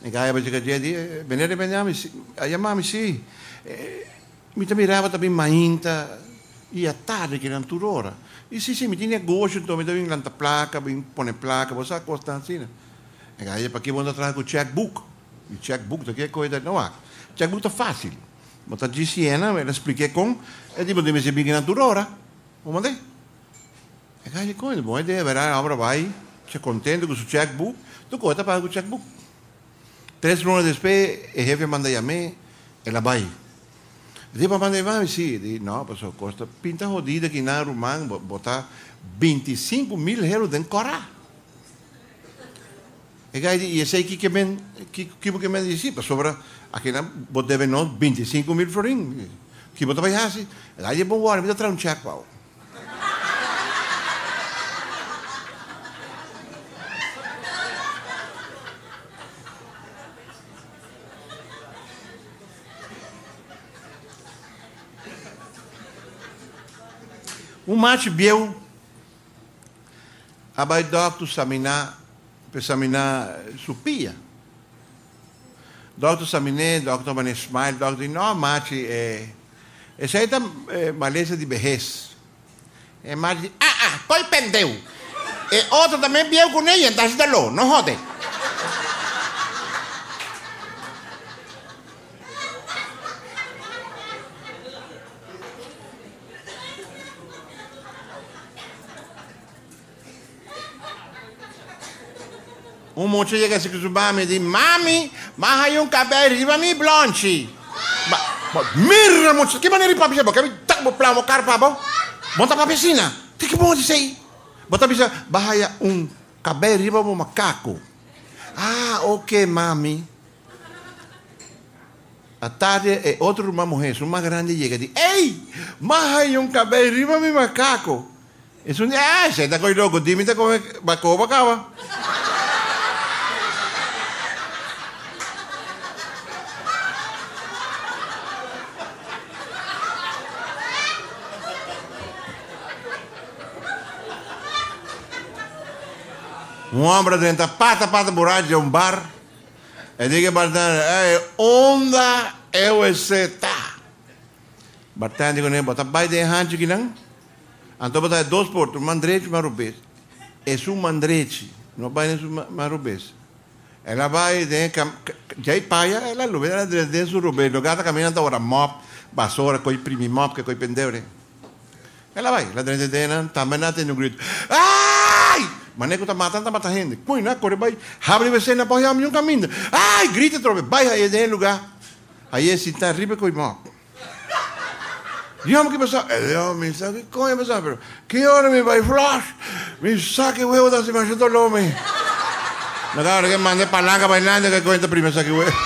E cai vai caje di venere veniamo a chiamarmi sì. Mi mirava também mainta e a tarde que eram turora. E sim, me tinha gosto, então me dava em planta placa, me põe placa, você acosta assim, né? E aí, para que vou atrás com o checkbook? E checkbook, que coisa não há. Checkbook tá fácil. Mas tá de Siena, ela expliquei com, e tipo, deve ser bem natural, vamos ver. E aí, coisa, boa ideia, verá, a obra vai, se contente com o checkbook, tu coisa para o checkbook. 3 lunas depois, o jefe manda a mim, ela vai. Diz para mandar vai, sim, diz, não, pessoal, costa, pinta rodida aqui na Rumã, botar 25.000 euros dentro corá. E aí, esse aqui que me disse, para sobra, aqui na, você deve nós 25.000 florins. Que você vai assim, aí é bom, agora, me dá trazer um cheque, pau. Um macho biel, abai doctor examinar supia. Doctor examinar, doctor mané smile, doctor não macho essa aí tá maleza de vejez. É macho de coi pendeu. E outro também biel com ele, então se dá não rode. Um monte chega assim com o mami e diz, mami, mas aí um cabelo riba mi blonde. Mira, moço, que maneira de papi, porque me tá com o plano, o carro, pabo. Bota pra piscina. Que bom disso aí. Bota pra piscina, bahia um cabelo riba um macaco. Ah, ok, mami. À tarde, outra uma mulher, uma grande, chega e diz, ei, mas aí um cabelo riba mi macaco. Isso não é, você tá com o logo, dime, tá com o bacaba. Um homem dentro pata borracha de um bar e diz que bartender, onde eu está? Bartender diz, bota vai de hanche que não? Então bota 2 portos, mandrete e marubês. É um mandrete, não vai nem marubês. Ela vai de já paia, ela lo vê de su rubês, lo gata caminhando agora mop, vassoura, coi primi mop, que coi pendeure. Ela vai, lá dentro dela, também não tem um grito. Ai! Maneco tá matando gente. Põe na corre, vai. Abre a cena, põe a minha caminho. Ai, grita outra vez. Vai aí dentro lugar. Aí esse tá riba com o irmão. Diamo que passar. Eu me sabe que coisa passar, pero que hora me vai flash? Me saque o huevo da cima do lome. Na cara que mande palanca bailando que conta prima saque o huevo.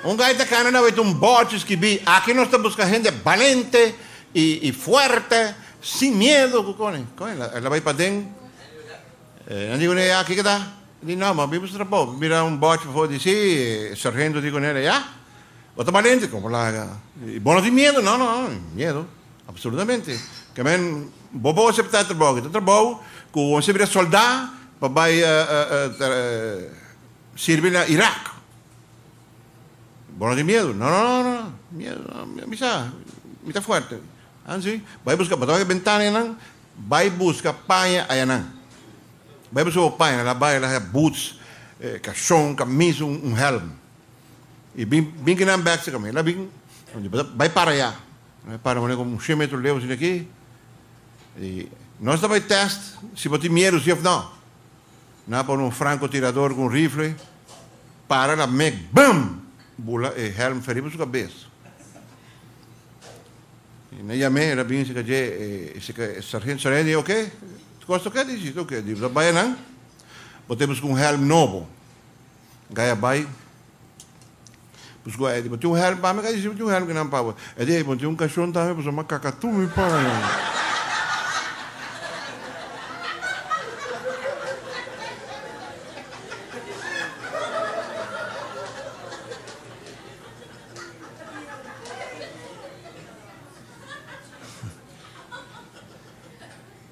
Um gaita cana vai um bote que vi. Aqui nós estamos buscando gente valente. Y fuerte, sin miedo, ela vai para dentro. Não digo, aqui que está? Diz, não, mas vimos trabalho. Mira um bote para fora, diz, sargento, digo nele, já? Outra valente, como lá. E bom de medo, não, medo, absolutamente. Que men, bobo aceitar trabalho, com você vira soldado, para servir na Iraque. Bom de medo, não, medo, me está forte. Assim, vai buscar, bota a ventana nan, vai buscar panha aí nan. Vai buscar panha, ela vai lá boots, caixão, camisa, helm. E bem que não back se ela bem, vai para allá. Vai para onde como 100 metros leva assim aqui. E nós também teste se botar medo se ou não. Não para um francotirador com rifle, para lá, bam, bula, helm ferido sua cabeça. Na chamei, ela vinha se que sargento disse, ok? Gosto que disse, ok? Disse, vai não? Botemos com helm novo. Gaia vai. Buscou ele, botou um helm para mim, disse, botou um helm que não para. Ele disse, botou um cachorro também, botou uma cacatu me para.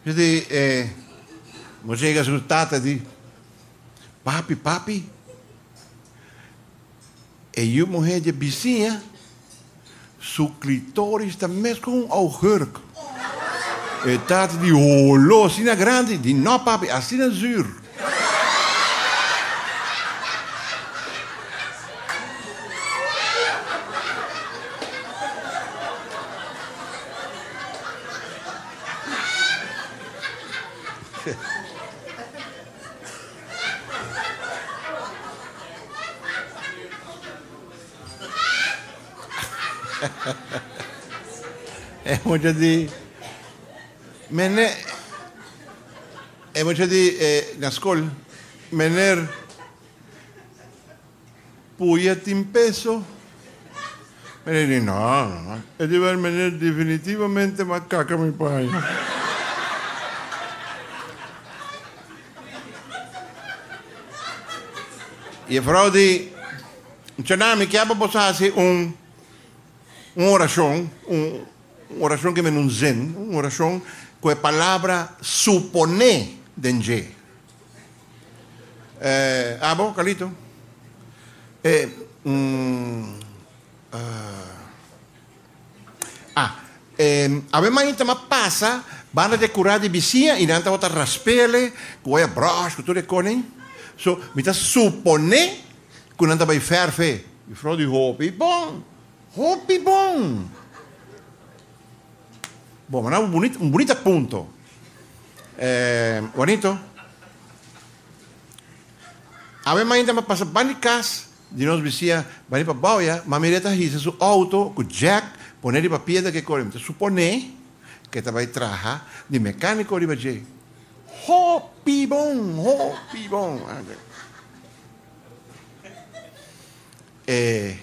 Jadi, você chega a tata diz, papi, e uma mulher de vizinha, seu clitóris está mesmo com um augurk. E tata diz, olô, assim é grande, diz, não papi, assim é zuro. É muito de... É muito de... Na escola, mener... Puia tem peso. Ele diz, não. Ele vai mener definitivamente macaca, meu pai. E a vrouw diz, Tjanami, que para você fazer uma oração que me não zen, uma oração com a palavra supone denge. Bom, Calito? A ver, mas também passa, van a decorar de vizinha e não te raspele, com a broche, com tudo de conem. So, me está supone que não vai ferve. E vrouw diz, hopi bom. Bom, mas um bonito ponto. Bonito. A ver, mas também passa, van de casa, de nós vizinha, van para Bauia, mas me está hisa seu auto, com jack, poner para piedra que corre. Então, supone que te vai trabalhar de mecânico de baixo. Hopi bom.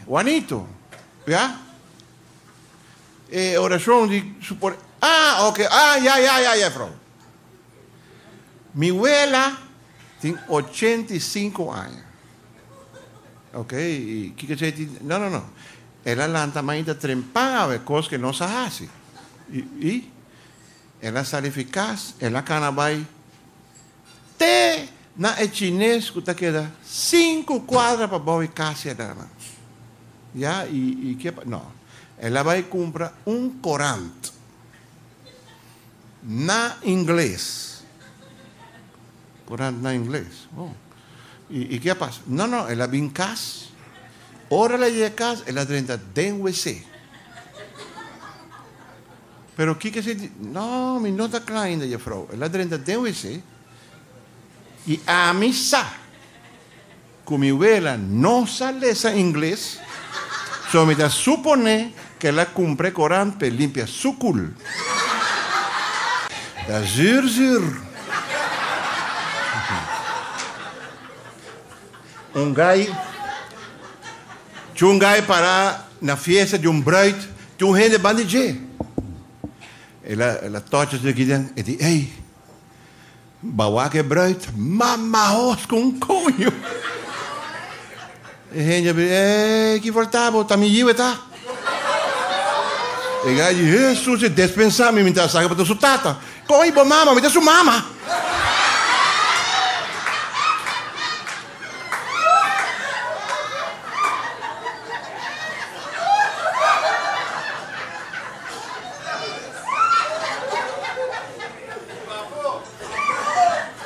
Juanito, já? Oração de supor. Ok. Já, Frau. Minha abuela tem 85 anos. Ok? E que você diz? Não. Ela lanta mais da trempada, coisas que não se fazem. E ela sabe eficaz, ela vai até na chinês que queda 5 quadras para boa casa dela. Já? E que não. Ela vai comprar corante na inglês. Corante na inglês. Oh. E que passa? Não, ela vem em casa. Ora ela chega a casa, ela entra dentro do WC. Pero o que se diz? Não, me não está claro ainda, Frau. Ela entra dentro do WC. E a missa, como ela não sabe inglês, só me dá supone que ela cumpre corante para limpar su cul. Da zir. Um gai para na festa de bruid, tinha gente bandidê. Ela tocha aqui dentro e diz, ei, bawa que bruid, mamaos com cunho. E a gente diz, que voltava, tá me giu, tá? E gai diz, Jesus, se dispensar-me, me dá saca para sua tata. Coi, bo mama, me dá sua mama.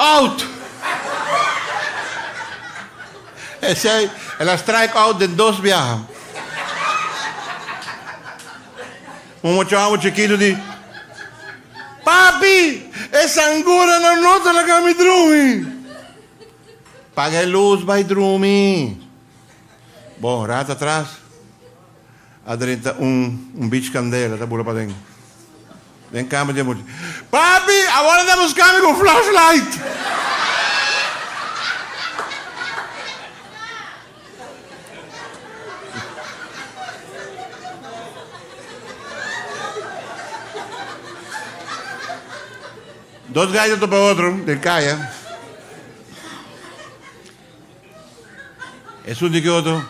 Out! Ela strike out de 2 viajes. Chamo chiquito diz, papi, essa angura não nota na cama dormir. Paga a luz, vai dormir. Bom, rata atrás. Adrenta bicho candela, tá bula para dentro. Vem cama de mulher. Papi, agora tá buscando com flashlight. Dois gallos para outro, de caia. E su di che outro.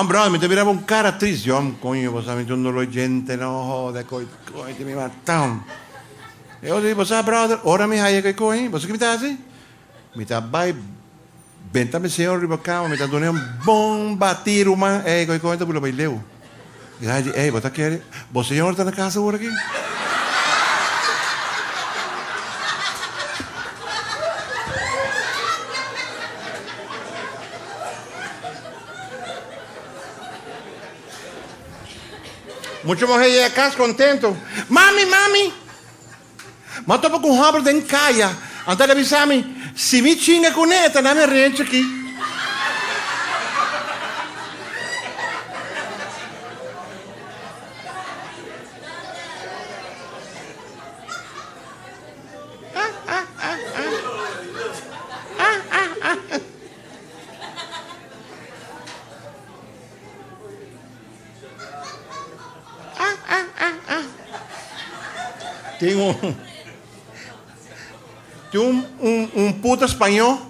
Bravo, mi mirava un cara triste. Coño, você me non lo gente, no, de coi, mi mataram. E eu digo, você, brother, ora me hai que coi, você que me tá assim? Me tá vai, benta-me senhor, riba cama, me tá dando bom batir uma, coi, tá pula baileu. E aí, você quer, você senhor tá na casa agora aqui? Muchas mujeres a casa contento. Mami. Mas estou com um rabo de encaia. Então ele avisa-me, se me xinga com neta, não me rente aqui. Tem um puta espanhol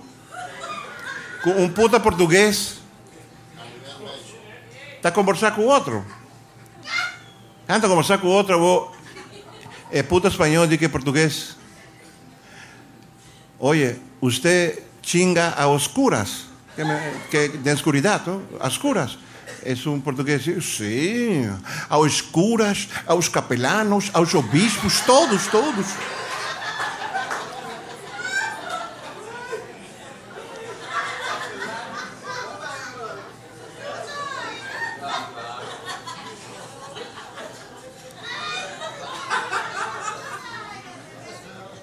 com um puta português. Está a conversar com o outro. Antes de conversar com o outro, vou... É puta espanhol de que português. Oye, usted chinga a oscuras. Que de oscuridad, ¿no? A oscuras. Es un portugués, sí. A oscuras, aos capelanos, aos obispos, todos.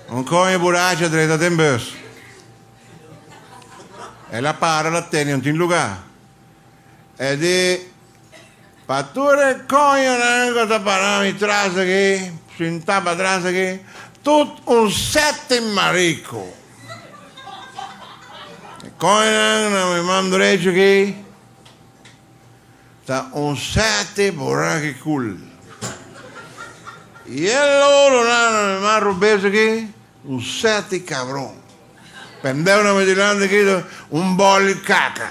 Un coño borracha diretta in bus. E la para, la tiene, non in lugar. E di... Patture coño, non sta parando in trasa che... Si intapa trasa che... Tutto un sette marico. E coño, non mi mando regio che... Sta un sette borrachi cool. E loro non mi mando rubeso che... Un sete cabrón. Pendejo no me tirando aquí un bol caca.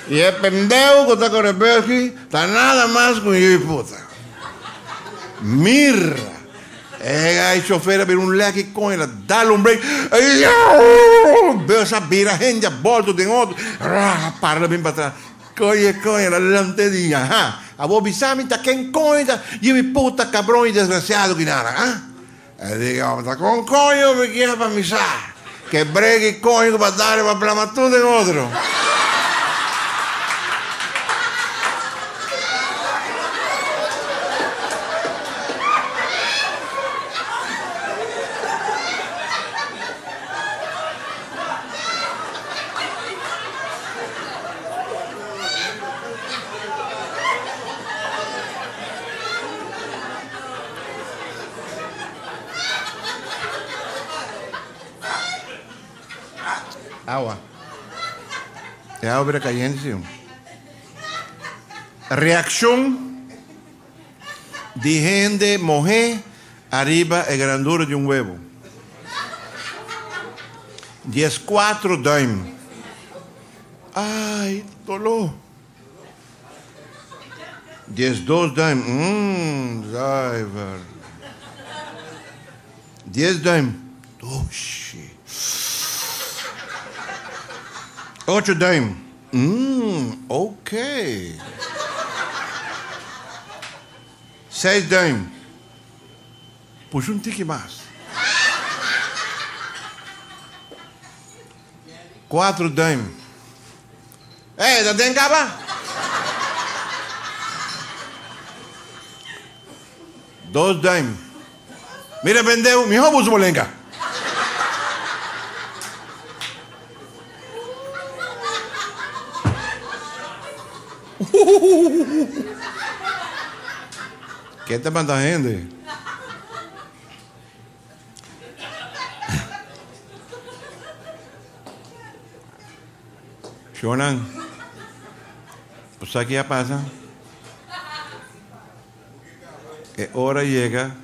Y el pendejo que está con el pelo aquí está nada más con yo y puta. Mirra. El chofer per un leque con él, dale un break. Veo esa vira gente volto de otro. Parla bien para atrás. Coño, la lantedina. A vos bisami ta quien coño, yo y puta cabrón y desgraciado que nada. E dico, ma con coño mi chiede per mi sa che breghi il coño per dare per la tutto in altro. Agua. É agua caliente, sim. Reação de gente morrer arriba a grandura de um huevo. 14 dólares. Ai, dolor. 12 dólares. Driver. 10 dólares. Oxi. 8 dólares. Ok. 6 dólares. Puxa um tique mais. 4 dólares. Ei, já tem capa? 2 dólares. Mira, vendeu. Mi hobo molenga. ¿Qué te manda gente? Shonan, pues aquí ya pasa. Que hora llega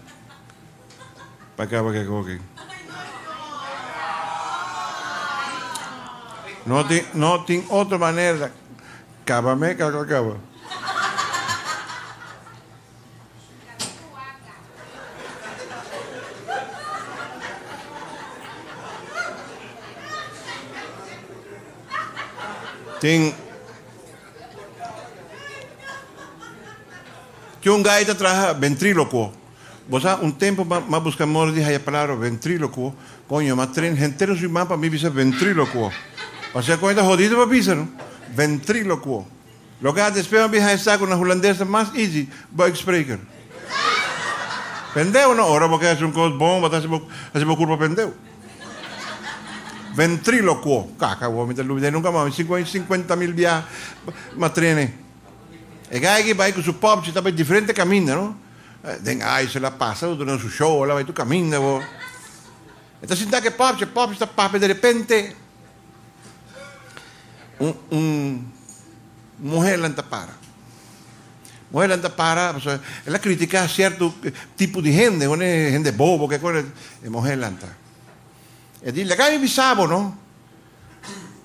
para acá para que coquen. No tiene otra manera. Cábame, acaba. Tem un gaita traja ventrílocuo. Vos sabés, un tiempo más buscamos dije a palabra ventrílocuo. Coño, más tren entero su mapa mi dice ventrílocuo. O sea, cuenta jodido para pisar, ¿no? Ventrílocuo. Lo que después me dije estar con una holandesa más easy, voy a explicar. Pendejo no, ahora porque es un cos bomba, hace culpa pendejo. Ventrílocuo. Caca, voy a meterlo nunca más. 50.000 viajes más trenes. El guy que va con su pop, si está por diferentes caminos, ¿no? Ay, se la pasa, durante su show, la va y tú caminas, vos. Entonces, está que pop, está pop, de repente, mujer la para. Mujer anda para, pues, ela critica certo tipo de gente, gente bobo, que coisa, mujer anda. E diz, legal e bisabo, não?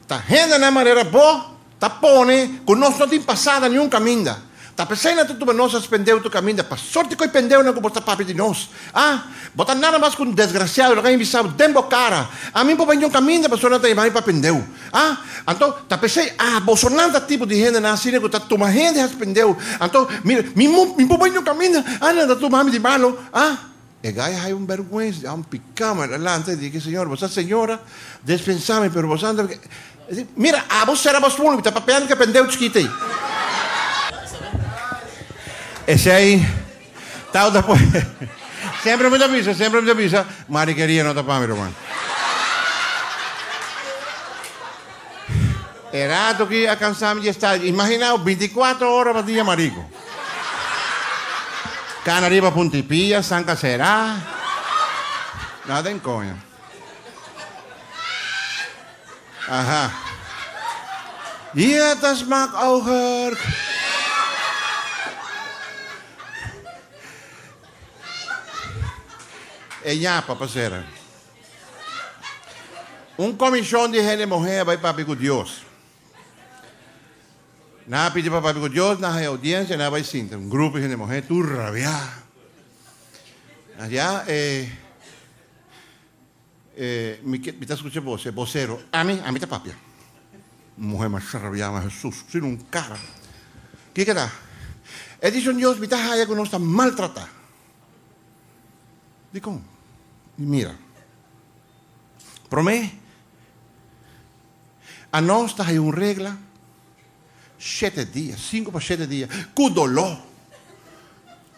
Tá gente na maneira boa, tá pone, conosco não tem passada nenhum caminho. Tá pensando que tu não suspendeu tu caminho, para sorte que pendeu não botar papo de nós. Botar nada mais com desgraciado, legal e bisabo, tempo cara. A mim por um caminho, para sorte não para pendeu. Então, tá pensando, Bolsonaro tipo de gente na Síria que tá tomando gente já pendeu. Então, mira, me por um caminho, não tá tomando de malo, E gaya hay vergüenza, un picama delante y dije, Señor, vos señora, dispensame, pero vos andas... Mira, vos será vos público, está papeando que pendeu chiquite. Ese ahí, tal después. Siempre me avisa, mariquería no tapa mi hermano. Era tu que alcanzamos y está, imaginaos, 24 horas para día marico. Canariba Puntipilla, San Caserá. Nada en coña. Aha. Ja, das mag auch. Ella, papacera. Comisión de gente mujer vai para com Deus. Nada pide para com Deus, na audiência, nada vai sim. Grupo de gente mujer, tu rabiar. Allá, me está escuchando vocero. A mí está papia. Mujer más rabiada, más Jesús, sin un cara. ¿Qué queda? He dicho Dios, me está allá que no está maltratada. Digo, mira, promé, a nós está aí uma regra, 7 dias, 5 para 7 dias, com dolor,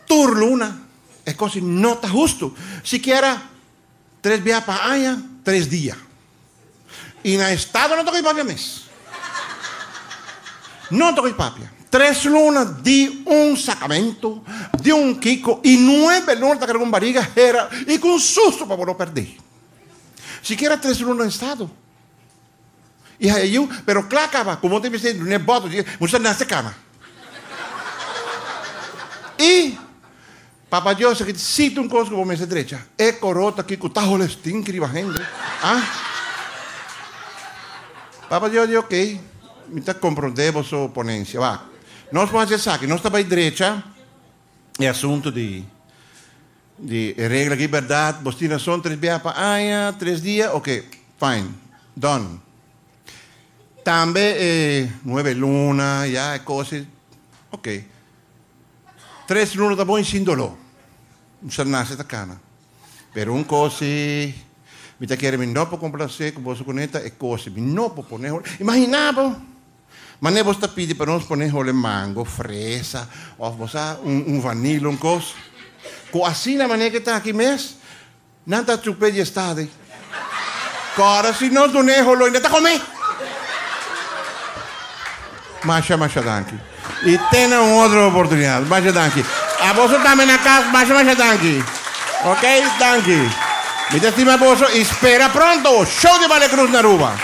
turluna, é coisa não está justo. Siquiera 3 dias para aia, 3 dias. E na estado não toca papia mês. Não toca papia. 3 lunas de sacramento, de Kiko, e 9 lunas de com barriga era, e com susto para não perder. Siquiera 3 lunas no estado. E aí eu, pero clacava, como te disse, não é boto, você nasce cama. E, Papa Deus, que cita coisa que vou me direita, é corota que o tajolestim que iba gente. Papa Deus, ok, me está compreendendo a sua oponência, vá. Nós vamos dizer aqui, nós estamos à direita, é assunto de regra de verdade, bostina são 3 dias para 3 dias, ok, fine, done. Também 9 lunas, já é coisa, ok. 3 lunas está bom sem dolor, não se nasce da cana. Pero coisa, me está querendo não para complacer com você conecta, é coisa, não para poner, imaginava. Mas nem você pede para nós poner mango, fresa, ou você vanilla, coisa. Com assim na maneira que está aqui mesmo, não está chupé de estado. Cara, se nós não é rolo, ainda está comendo. Masha danke. E tem outra oportunidade. Masha danke. A você também na casa, masha danke. Ok? Danke. Me destima a você, espera pronto. Show de Vale Cruz na Aruba.